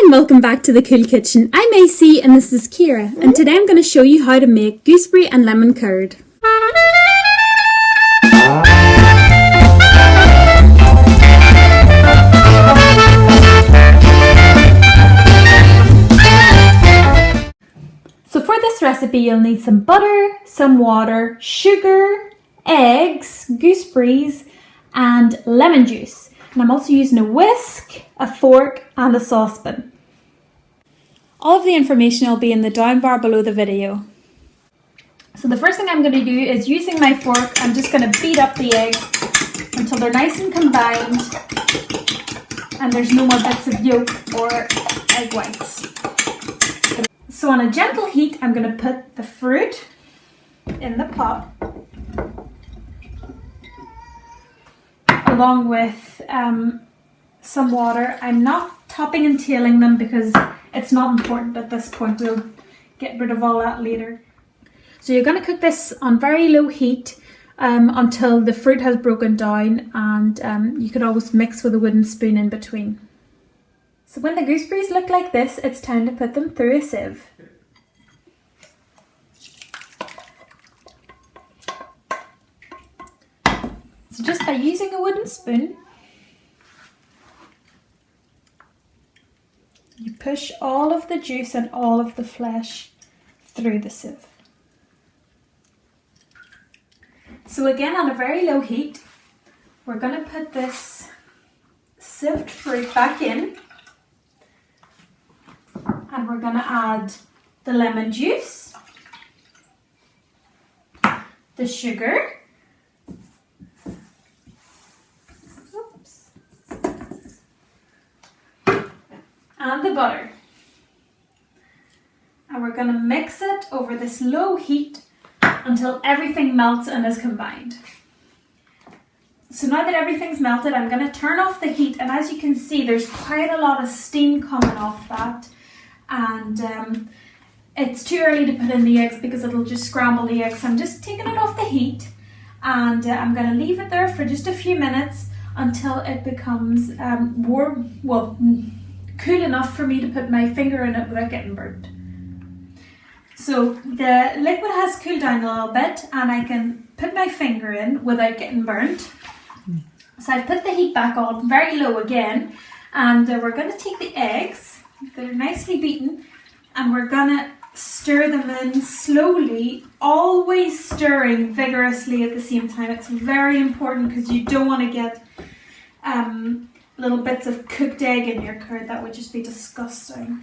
and welcome back to the Cool Kitchen. I'm AC and this is Kira, and today I'm going to show you how to make gooseberry and lemon curd. So for this recipe you'll need some butter, some water, sugar, eggs, gooseberries and lemon juice. And I'm also using a whisk, a fork and a saucepan. All of the information will be in the down bar below the video. So the first thing I'm going to do is, using my fork, I'm just going to beat up the eggs until they're nice and combined and there's no more bits of yolk or egg whites. So on a gentle heat, I'm going to put the fruit in the pot along with some water. I'm not topping and tailing them because it's not important at this point. We'll get rid of all that later. So you're going to cook this on very low heat until the fruit has broken down, and you could always mix with a wooden spoon in between. So when the gooseberries look like this, it's time to put them through a sieve. So just by using a wooden spoon, you push all of the juice and all of the flesh through the sieve. So again, on a very low heat, we're going to put this sieved fruit back in, and we're going to add the lemon juice, the sugar, and the butter. And we're going to mix it over this low heat until everything melts and is combined. So now that everything's melted, I'm going to turn off the heat, and as you can see there's quite a lot of steam coming off that, and it's too early to put in the eggs because it'll just scramble the eggs. So I'm just taking it off the heat, and I'm going to leave it there for just a few minutes until it becomes cool enough for me to put my finger in it without getting burnt. So the liquid has cooled down a little bit and I can put my finger in without getting burnt. So I've put the heat back on very low again, and we're going to take the eggs that are nicely beaten and we're going to stir them in slowly, always stirring vigorously at the same time. It's very important because you don't want to get little bits of cooked egg in your curd. That would just be disgusting.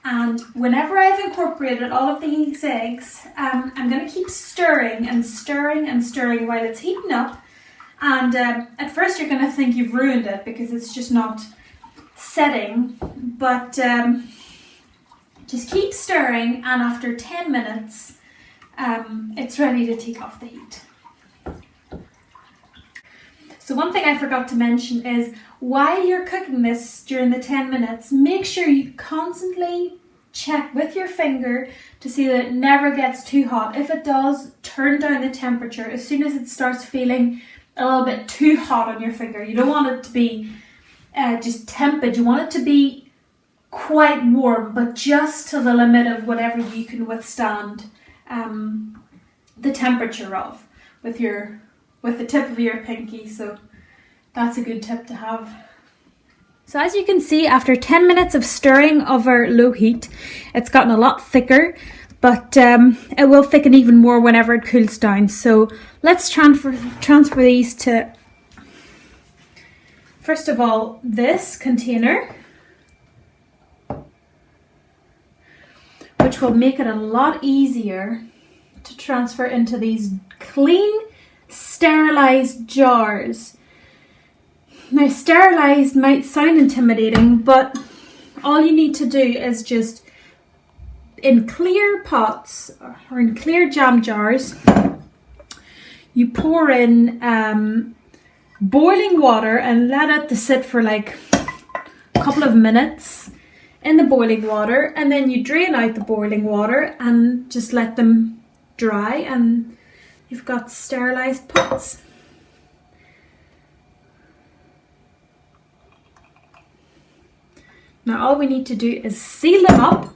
And whenever I've incorporated all of these eggs, I'm going to keep stirring and stirring and stirring while it's heating up. And at first you're going to think you've ruined it because it's just not setting, but just keep stirring, and after 10 minutes, it's ready to take off the heat. So one thing I forgot to mention is, while you're cooking this during the 10 minutes, make sure you constantly check with your finger to see that it never gets too hot. If it does, turn down the temperature as soon as it starts feeling a little bit too hot on your finger. You don't want it to be just tepid. You want it to be quite warm, but just to the limit of whatever you can withstand the temperature of with the tip of your pinky. So that's a good tip to have. So as you can see, after 10 minutes of stirring over low heat, it's gotten a lot thicker, but it will thicken even more whenever it cools down. So let's transfer these to, first of all, this container, which will make it a lot easier to transfer into these clean, sterilized jars. Now, sterilized might sound intimidating, but all you need to do is just, in clear pots or in clear jam jars, you pour in boiling water and let it sit for like a couple of minutes in the boiling water, and then you drain out the boiling water and just let them dry, and You've got sterilised pots. Now all we need to do is seal them up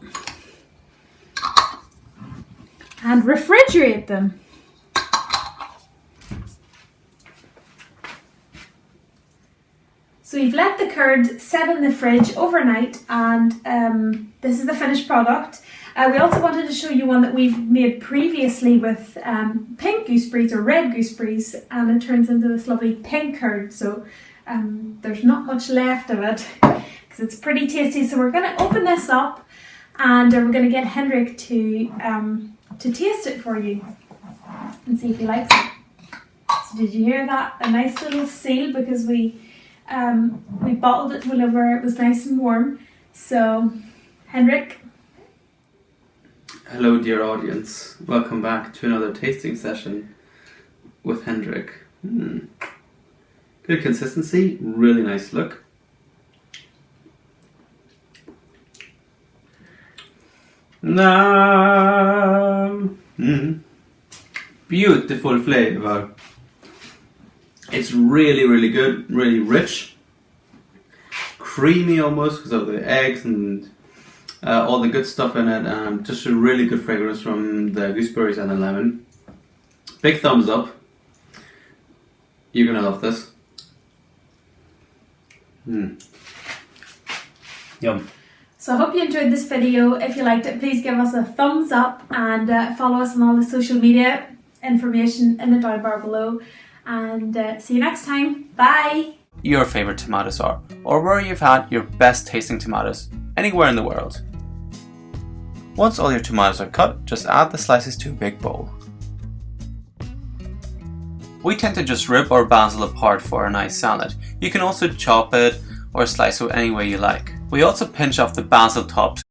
and refrigerate them. So we've let the curd set in the fridge overnight, and this is the finished product. We also wanted to show you one that we've made previously with pink gooseberries or red gooseberries, and it turns into this lovely pink curd. So there's not much left of it because it's pretty tasty. So we're going to open this up, and we're going to get Hendrik to taste it for you and see if he likes it. So did you hear that? A nice little seal, because we bottled it whenever it was nice and warm. So Hendrik. Hello dear audience, welcome back to another tasting session with Hendrik. Good consistency, really nice look. Beautiful flavor. It's really good, really rich, creamy almost because of the eggs and all the good stuff in it, and just a really good fragrance from the gooseberries and the lemon. Big thumbs up. You're gonna love this. Yum. So I hope you enjoyed this video. If you liked it, please give us a thumbs up, and follow us on all the social media, information in the down bar below. And see you next time. Bye! Your favourite tomatoes are, or where you've had your best tasting tomatoes, anywhere in the world. Once all your tomatoes are cut, just add the slices to a big bowl. We tend to just rip our basil apart for a nice salad. You can also chop it or slice it any way you like. We also pinch off the basil tops